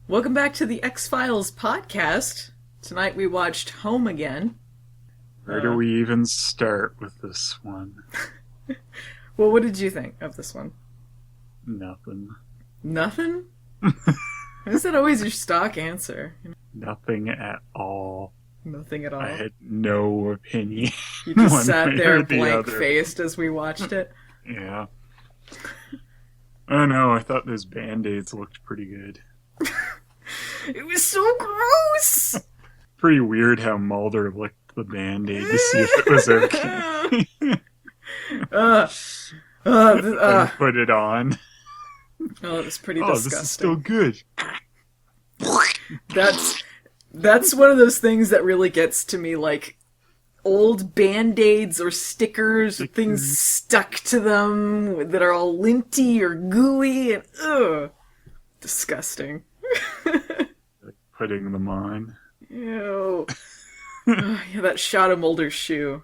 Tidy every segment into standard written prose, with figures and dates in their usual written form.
Welcome back to the X-Files podcast. Tonight we watched Home again. Where do we even start with this one? Well, what did you think of this one? Nothing. Nothing? Is that always your stock answer? Nothing at all. Nothing at all? I had no opinion. You just sat there blank-faced as we watched it? Yeah. Oh no, I thought those Band-Aids looked pretty good. It was so gross! Pretty weird how Mulder licked the Band-Aid to see if it was okay. And put it on. Oh, it was pretty disgusting. This is still good. That's one of those things that really gets to me, like old Band-Aids or stickers or things stuck to them that are all linty or gooey and disgusting. Like putting them on. Ew. Yeah, that shot of Mulder's shoe.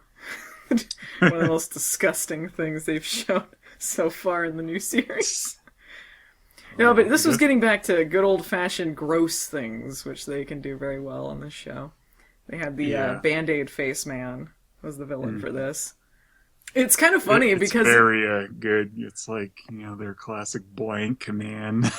One of the most disgusting things they've shown so far in the new series. No, but this was getting back to good old-fashioned gross things, which they can do very well on this show. They had the Band-Aid face man was the villain for this. It's kind of funny because... It's very good. It's like, their classic blank man.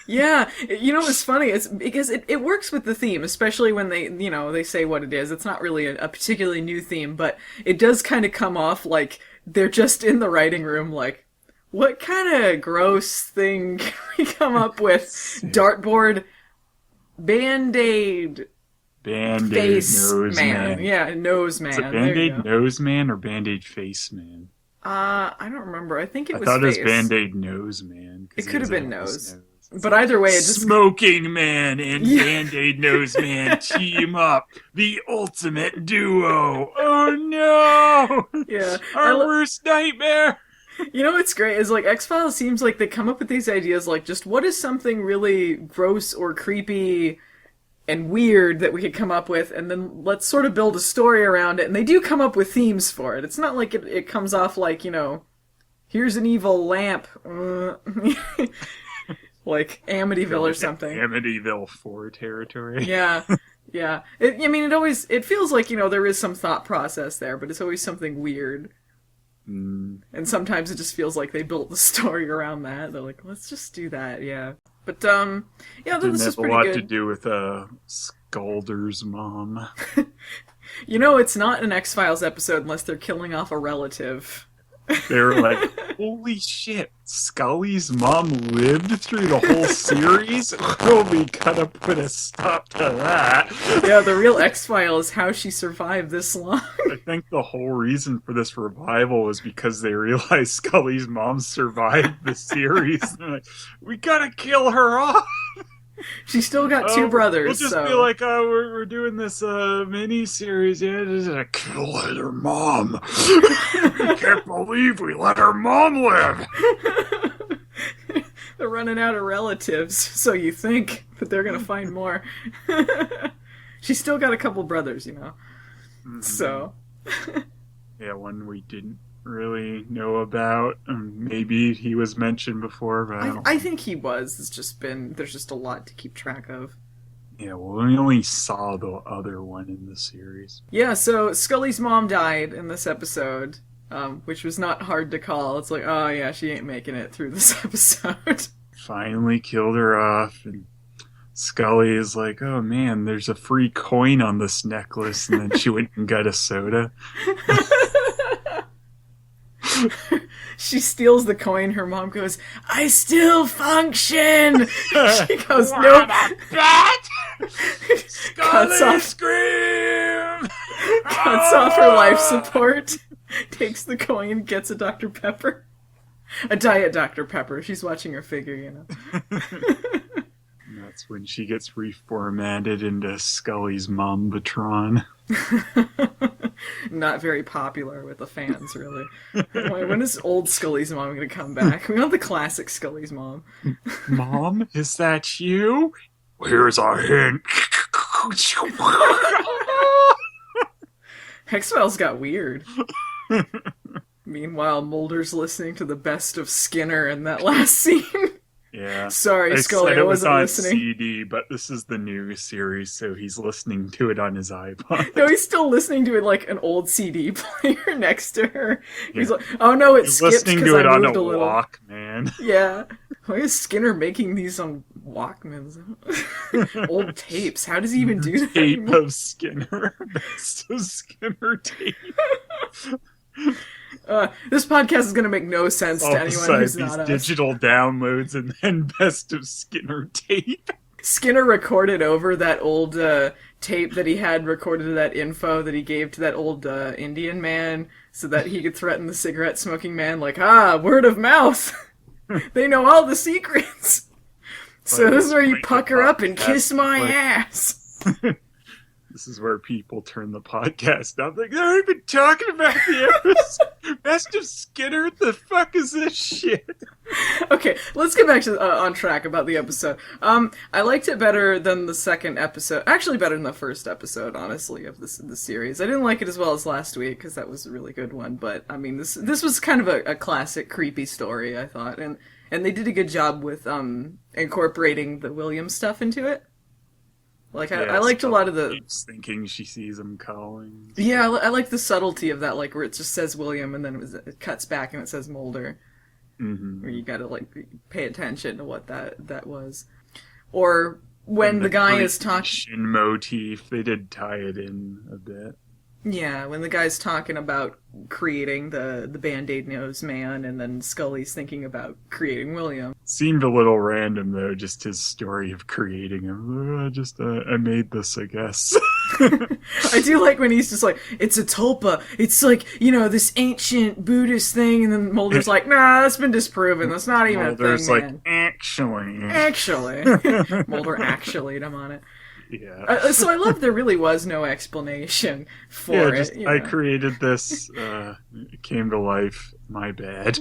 Yeah, it's funny. It's because it works with the theme, especially when they say what it is. It's not really a particularly new theme, but it does kind of come off like they're just in the writing room like, what kind of gross thing can we come up with? Dartboard, Band-Aid, face nose man. Yeah, nose man. Is it Band-Aid nose man or Band-Aid face man? I don't remember. I think it was I thought face. It was Band-Aid nose man. It could have been nose. But either way, it just... Smoking Man and Band-Aid Nose Man team up. The ultimate duo. Oh no! Yeah. Our worst nightmare! What's great is, like, X-Files seems like they come up with these ideas, like, just what is something really gross or creepy and weird that we could come up with, and then let's sort of build a story around it, and they do come up with themes for it. It's not like it comes off like, here's an evil lamp. Like Amityville or something. Amityville 4 territory. Yeah. It feels like, there is some thought process there, but it's always something weird. And sometimes it just feels like they built the story around that. They're like, let's just do that, yeah. But, this is pretty good. Didn't have a lot to do with, Sculder's mom. It's not an X-Files episode unless they're killing off a relative. They were like, holy shit, Scully's mom lived through the whole series? Oh, we gotta put a stop to that. Yeah, the real X-File is how she survived this long. I think the whole reason for this revival was because they realized Scully's mom survived the series. They're like, we gotta kill her off. She's still got two brothers. We'll just be like, we're doing this mini-series. Yeah, just kill her mom. Can't believe we let her mom live. They're running out of relatives, so you think, but they're going to find more. She's still got a couple brothers, Mm-hmm. So. Yeah, one we didn't really know about. Maybe he was mentioned before, but I think he was. There's just a lot to keep track of. Yeah, well, we only saw the other one in the series. Yeah, so Scully's mom died in this episode, which was not hard to call. It's like, oh yeah, she ain't making it through this episode. Finally killed her off, and Scully is like, oh man, there's a free coin on this necklace, and then she went and got a soda. She steals the coin. Her mom goes, I still function! She goes, nope. Scully scream! Cuts off her life support. Takes the coin, gets a Dr. Pepper. A Diet Dr. Pepper. She's watching her figure, That's when she gets reformatted into Scully's Mombatron. Not very popular with the fans, really. When is old Scully's mom going to come back? We want the classic Scully's mom. Mom, is that you? Here's a hint. X-Files got weird. Meanwhile, Mulder's listening to the best of Skinner in that last scene. Yeah. Sorry, Scully, said I it was wasn't on listening. CD, but this is the new series, so he's listening to it on his iPod. No, he's still listening to it like an old CD player next to her. He's Yeah. like, oh no, it He's skipped listening because to I it on a moved a little. Walkman. Yeah. Why is Skinner making these on Walkmans? Old tapes. How does he even do that Tape anymore? of Skinner. Best of Skinner tape. This podcast is going to make no sense All to anyone beside who's these not us. digital downloads and then best of Skinner tape. Skinner recorded over that old tape that he had recorded that info that he gave to that old Indian man so that he could threaten the cigarette smoking man like, word of mouth. They know all the secrets. So this is where you pucker up and kiss my ass. This is where people turn the podcast off. Like, they've already been talking about the episode. Best of Skinner? What the fuck is this shit? Okay, let's get back to on track about the episode. I liked it better than the second episode. Actually, better than the first episode, honestly, of the series. I didn't like it as well as last week because that was a really good one. But I mean, this was kind of a classic creepy story, I thought, and they did a good job with incorporating the William stuff into it. Like, I liked a lot of the... Keeps thinking she sees him calling. Yeah, I like the subtlety of that, like, where it just says William, and then it cuts back and it says Mulder. Mm-hmm. Where you gotta, like, pay attention to what that was. Or when the guy is talking... motif, they did tie it in a bit. Yeah, when the guy's talking about creating the Band-Aid nose man, and then Scully's thinking about creating William. Seemed a little random, though, just his story of creating him. I made this, I guess. I do like when he's just like, it's a tulpa. It's like, this ancient Buddhist thing, and then Mulder's like, nah, that's been disproven. That's not even Mulder's a thing, man. Actually. Mulder actually'd him on it. Yeah. So I love there really was no explanation for it. I created this. It came to life. My bad.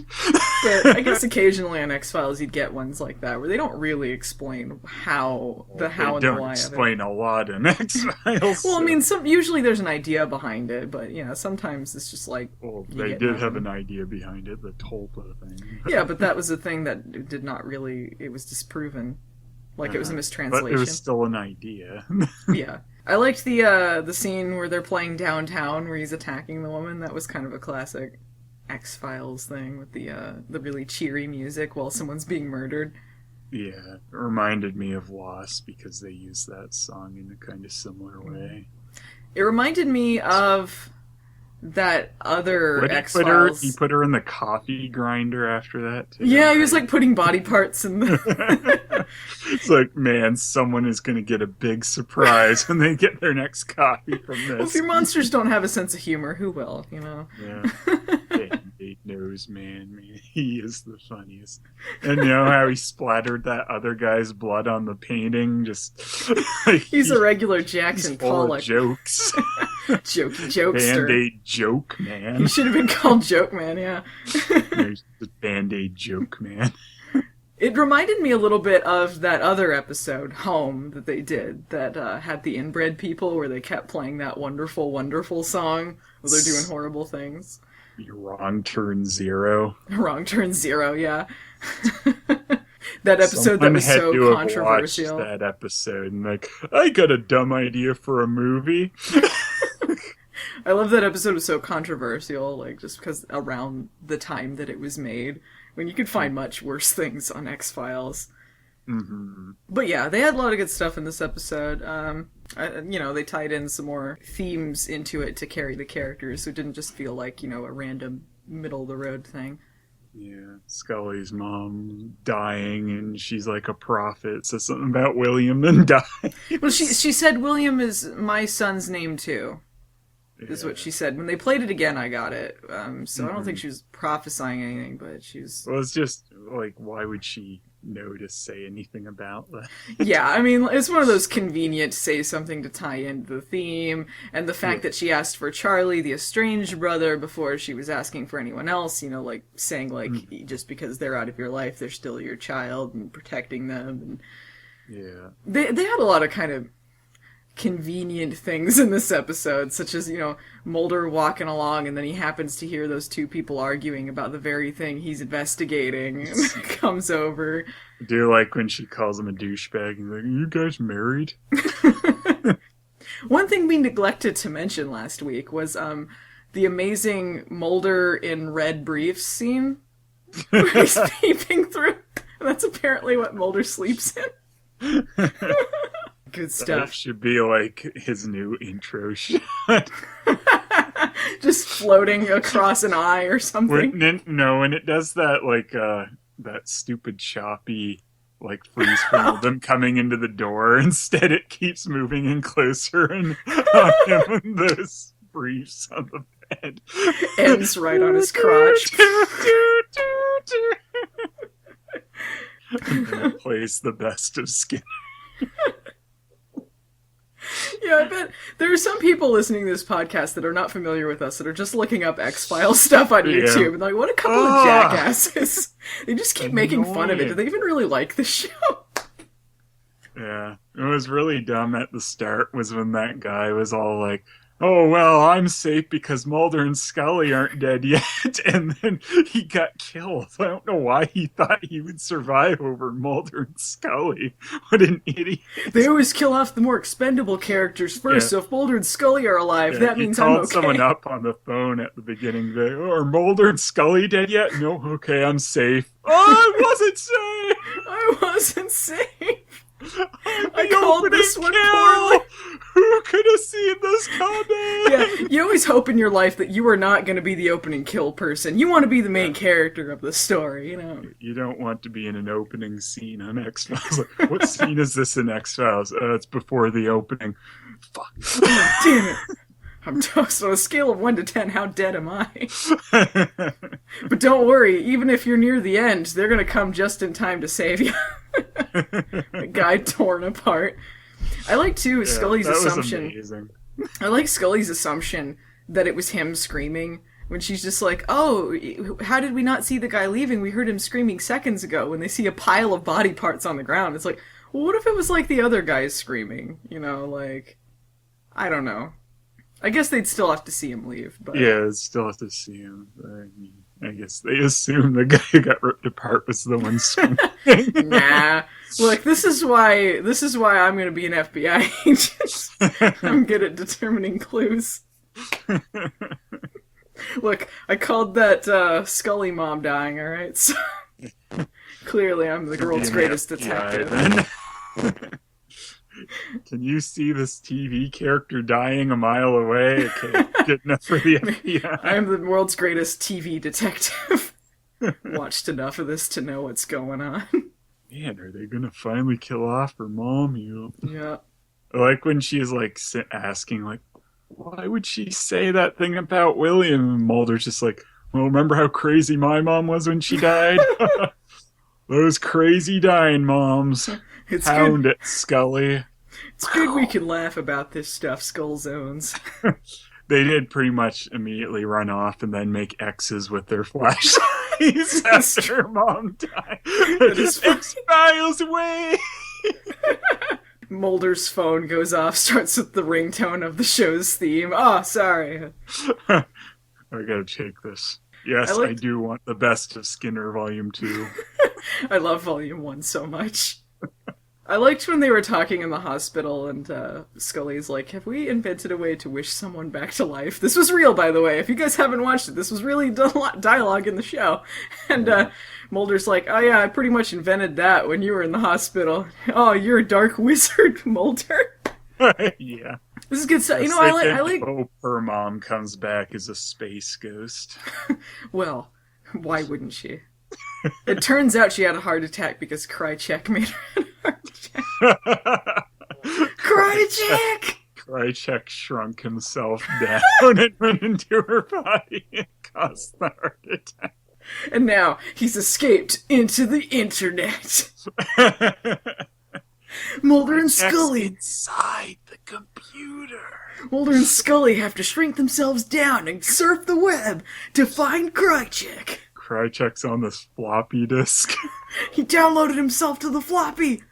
But I guess occasionally on X-Files you'd get ones like that where they don't really explain how and the why of it. They don't explain a lot in X-Files. Well, I mean, usually there's an idea behind it, but sometimes it's just like... Well, they did have an idea behind it, the Tulpa thing. Yeah, but that was a thing that did not really... It was disproven. Like, it was a mistranslation. But it was still an idea. Yeah. I liked the scene where they're playing downtown, where he's attacking the woman. That was kind of a classic X-Files thing, with the really cheery music while someone's being murdered. Yeah, it reminded me of Lost, because they used that song in a kind of similar way. It reminded me of that other X-Files... He put her in the coffee grinder after that, too. Yeah, he was, like, putting body parts in the... It's like, man, someone is going to get a big surprise when they get their next coffee from this. Well, if your monsters don't have a sense of humor, who will, Yeah. Band-Aid nose man, he is the funniest. And you know how he splattered that other guy's blood on the painting? Just like, he's a regular Jackson Pollock. Jokes. Jokester. Band-Aid joke man. He should have been called Joke Man, yeah. There's the Band-Aid joke man. It reminded me a little bit of that other episode, Home, that they did, that had the inbred people, where they kept playing that wonderful, wonderful song where they're doing horrible things. Wrong Turn Zero. Wrong Turn Zero, yeah. That episode that was so controversial. That episode and like, I got a dumb idea for a movie. I love that episode was so controversial, like just because around the time that it was made, when you could find much worse things on X-Files. Mm-hmm. But yeah, they had a lot of good stuff in this episode. They tied in some more themes into it to carry the characters, so it didn't just feel like, a random middle-of-the-road thing. Yeah, Scully's mom dying, and she's like a prophet, says something about William and dying. Well, she said William is my son's name, too. Is what she said. When they played it again, I got it. So I don't think she was prophesying anything, but she's... Well, it's just, like, why would she know to say anything about that? Yeah, I mean, it's one of those convenient say something to tie into the theme, and the fact that she asked for Charlie, the estranged brother, before she was asking for anyone else, like, saying, like, just because they're out of your life, they're still your child, and protecting them. And yeah. They had a lot of kind of convenient things in this episode, such as, Mulder walking along and then he happens to hear those two people arguing about the very thing he's investigating and comes over. I do like when she calls him a douchebag and like, are you guys married? One thing we neglected to mention last week was the amazing Mulder in red briefs scene where he's peeping through. And that's apparently what Mulder sleeps in. Good stuff. That should be like his new intro shot. Just floating across an eye or something. When it does that, like, that stupid choppy, like, freeze frame of them coming into the door, instead it keeps moving in closer and on him and those briefs on the bed. Ends right on his crotch. And then it plays the best of Skinner. Yeah, I bet there are some people listening to this podcast that are not familiar with us that are just looking up X-Files stuff on YouTube and they're like, what a couple of jackasses. They just keep making fun of it. Do they even really like the show? Yeah. It was really dumb at the start was when that guy was all like, oh, well, I'm safe because Mulder and Scully aren't dead yet. And then he got killed. I don't know why he thought he would survive over Mulder and Scully. What an idiot. They always kill off the more expendable characters first, so if Mulder and Scully are alive, that means I'm okay. He called someone up on the phone at the beginning. Are Mulder and Scully dead yet? No, okay, I'm safe. Oh, I wasn't safe! I wasn't safe! I called this one poorly. Who could have seen this coming? Yeah, you always hope in your life that you are not going to be the opening kill person. You want to be the main character of the story, You don't want to be in an opening scene on X-Files. Like, what scene is this in X-Files? It's before the opening. Fuck. Oh, damn it. I'm toast. On a scale of 1 to 10, how dead am I? But don't worry, even if you're near the end, they're going to come just in time to save you. The guy torn apart. I like, too, Scully's assumption. Amazing. I like Scully's assumption that it was him screaming. When she's just like, oh, how did we not see the guy leaving? We heard him screaming seconds ago. When they see a pile of body parts on the ground, it's like, well, what if it was like the other guys screaming? I don't know. I guess they'd still have to see him leave. But yeah, they'd still have to see him. I guess they assume the guy who got ripped apart was the one screaming. Nah. Look, this is why I'm going to be an FBI agent. I'm good at determining clues. Look, I called that Scully mom dying, alright? So, clearly I'm the world's greatest detective. Can you see this TV character dying a mile away? Okay, good enough for the FBI. I am the world's greatest TV detective. Watched enough of this to know what's going on. Man, are they gonna finally kill off her mom? Yeah. Like when she's like asking, like, why would she say that thing about William? And Mulder's just like, well, remember how crazy my mom was when she died? Those crazy dying moms. It's Hound good. it, Scully. It's good we can laugh about this stuff, Skull Zones. They did pretty much immediately run off and then make X's with their flashlights after her mom died. X-Files away! Mulder's phone goes off, starts with the ringtone of the show's theme. Oh, sorry. I gotta check this. Yes, I do want the best of Skinner Volume 2. I love Volume 1 so much. I liked when they were talking in the hospital and Scully's like, have we invented a way to wish someone back to life? This was real, by the way. If you guys haven't watched it, this was really dialogue in the show. And Mulder's like, oh yeah, I pretty much invented that when you were in the hospital. Oh, you're a dark wizard, Mulder. Yeah. This is good stuff. I like... Oh, her mom comes back as a space ghost. Well, why wouldn't she? It turns out she had a heart attack because Krycek made her have a heart attack. Krycek! Krycek shrunk himself down and went into her body and caused the heart attack. And now he's escaped into the internet. Mulder and Scully inside the computer. Mulder and Scully have to shrink themselves down and surf the web to find Krycek. Krycek's on this floppy disk. He downloaded himself to the floppy.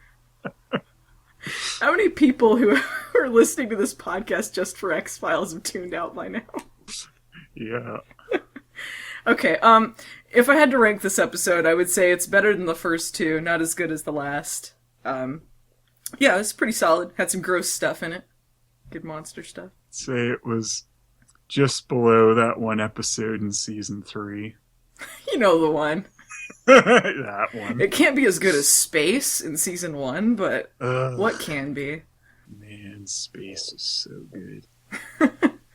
How many people who who are listening to this podcast just for X-Files have tuned out by now. Yeah. Okay, if I had to rank this episode, I would say it's better than the first two, not as good as the last. Yeah, it's pretty solid. Had some gross stuff in it. Good monster stuff. Say it was just below that one episode in season 3. You know the one. That one. It can't be as good as Space in season 1, but what can be? Man, Space is so good.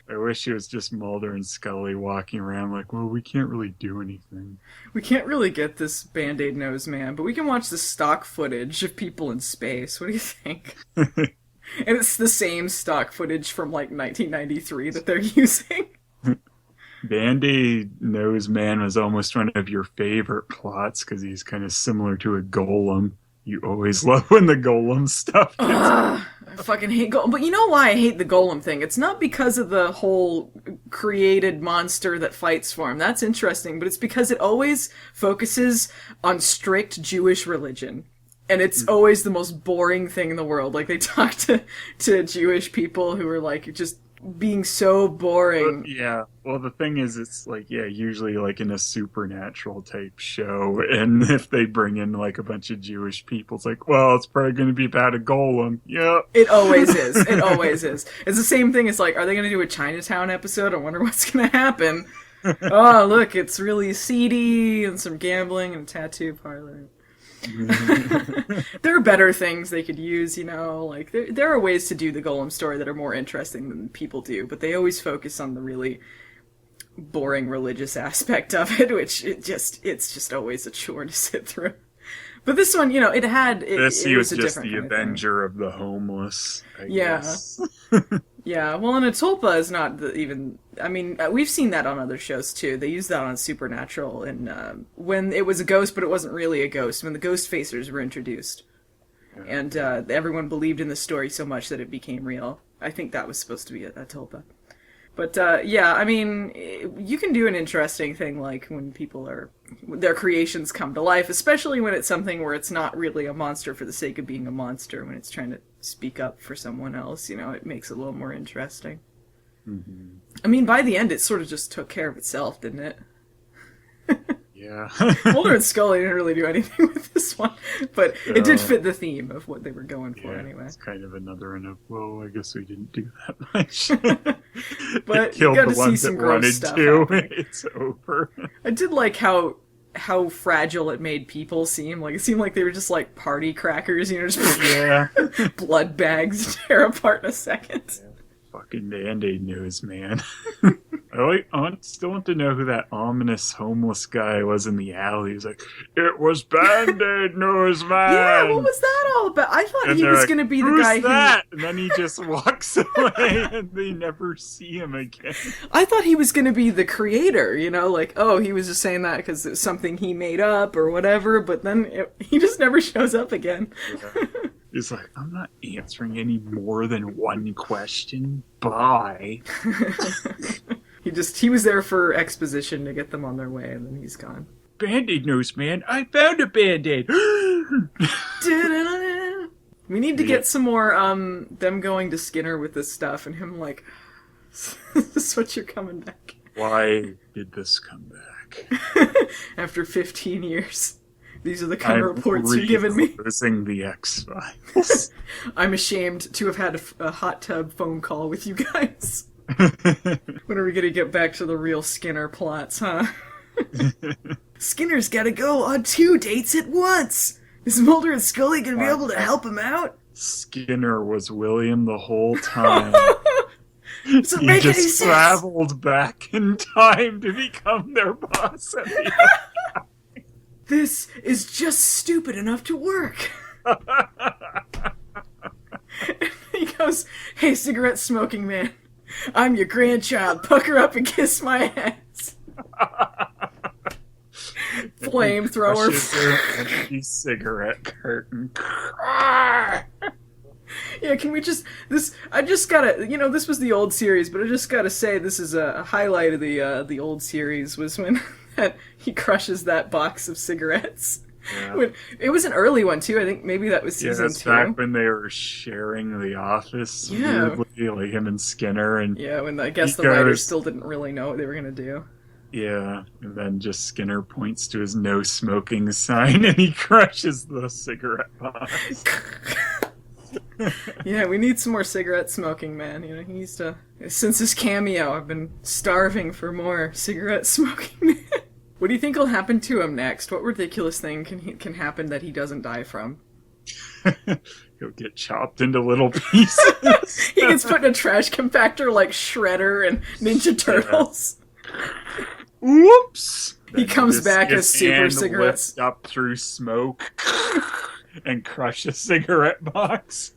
I wish it was just Mulder and Scully walking around like, well, we can't really do anything. We can't really get this Band-Aid nose man, but we can watch the stock footage of people in space. What do you think? And it's the same stock footage from, like, 1993 that they're using. Band-Aid Nose Man was almost one of your favorite plots because he's kind of similar to a golem. You always love when the golem stuff gets... I fucking hate Golem. But you know why I hate the Golem thing? It's not because of the whole created monster that fights for him. That's interesting, but it's because it always focuses on strict Jewish religion. And it's always the most boring thing in the world. Like, they talk to Jewish people who are, like, just being so boring. Yeah. Well, the thing is, it's like, yeah, usually like in a supernatural type show, and if they bring in like a bunch of Jewish people, it's like, well, it's probably going to be about a golem. Yeah. It always is. It always is. It's the same thing as like, are they going to do a Chinatown episode? I wonder what's going to happen. Oh, look, it's really seedy and some gambling and a tattoo parlor. There are better things they could use, you know, like there are ways to do the Golem story that are more interesting than people do, but they always focus on the really boring religious aspect of it, which it's just always a chore to sit through. But this one, you know, it was a just different the kind avenger of the homeless, I Yeah. guess. Yeah, well, and a Tulpa is not even... I mean, we've seen that on other shows, too. They used that on Supernatural, and when it was a ghost, but it wasn't really a ghost, when the ghost facers were introduced. And everyone believed in the story so much that it became real. I think that was supposed to be a Tulpa. But, yeah, I mean, you can do an interesting thing, like, when people their creations come to life, especially when it's something where it's not really a monster for the sake of being a monster, when it's trying to speak up for someone else, you know, it makes it a little more interesting. Mm-hmm. I mean, by the end, it sort of just took care of itself, didn't it? Yeah. Mulder and Scully didn't really do anything with this one, but it did fit the theme of what they were going for anyway. It's kind of another enough, well, I guess we didn't do that much. But you got to see some gross stuff happening. It's over. I did like how fragile it made people seem. Like, it seemed like they were just like party crackers, you know, just blood bags tear apart in a second. Yeah. Fucking Band-Aid Nose Man. I still want to know who that ominous homeless guy was in the alley. He was like, it was Band-Aid Nose Man! Yeah, what was that all about? I thought he was like, going to be the who's guy that? And then he just walks away and they never see him again. I thought he was going to be the creator, you know, like, oh, he was just saying that because it's something he made up or whatever, but then he just never shows up again. Yeah. He's like, I'm not answering any more than one question. Bye. He was there for exposition to get them on their way, and then he's gone. Band-Aid Nose Man, I found a Band-Aid. We need to get some more them going to Skinner with this stuff, and him like, is this what you're coming back? Why did this come back? After 15 years. These are the kind of reports you've given me. Losing the X-Files. I'm ashamed to have had a hot tub phone call with you guys. When are we going to get back to the real Skinner plots, huh? Skinner's got to go on 2 dates at once. Is Mulder and Scully going to be able to help him out? Skinner was William the whole time. So he just traveled back in time to become their boss. This is just stupid enough to work. He goes, hey, cigarette smoking man, I'm your grandchild. Pucker up and kiss my ass. Flamethrower. Empty cigarette curtain. Yeah, can we just... I just gotta... You know, this was the old series, but I just gotta say this is a highlight of the old series was when he crushes that box of cigarettes. Yeah. It was an early one too. I think maybe that was Yeah, season it's back 2. when they were sharing the office Yeah. weirdly, like him and Skinner, and Yeah, when I he guess the writers goes, still didn't really know what they were gonna do. yeah, and then just Skinner points to his no smoking sign and he crushes the cigarette box. Yeah, we need some more cigarette smoking, man. You know, he needs to. Since his cameo, I've been starving for more cigarette smoking. What do you think will happen to him next? What ridiculous thing can happen that he doesn't die from? He'll get chopped into little pieces. He gets put in a trash compactor like Shredder and Ninja Turtles. Whoops! He comes back his as super hand cigarettes. lifts up through smoke and crush a cigarette box.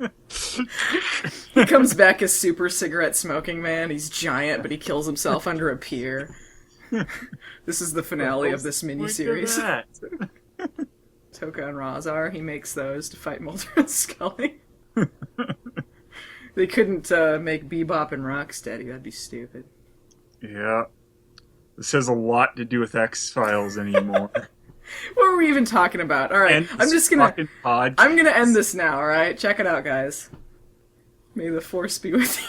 He comes back as super cigarette smoking man. He's giant, but he kills himself under a pier. This is the finale of this miniseries. Toka and Razar, he makes those to fight Mulder and Scully. They couldn't make Bebop and Rocksteady. That'd be stupid. Yeah. This has a lot to do with X-Files anymore. What were we even talking about? All right, I'm just gonna. I'm gonna end this now. All right, check it out, guys. May the force be with you.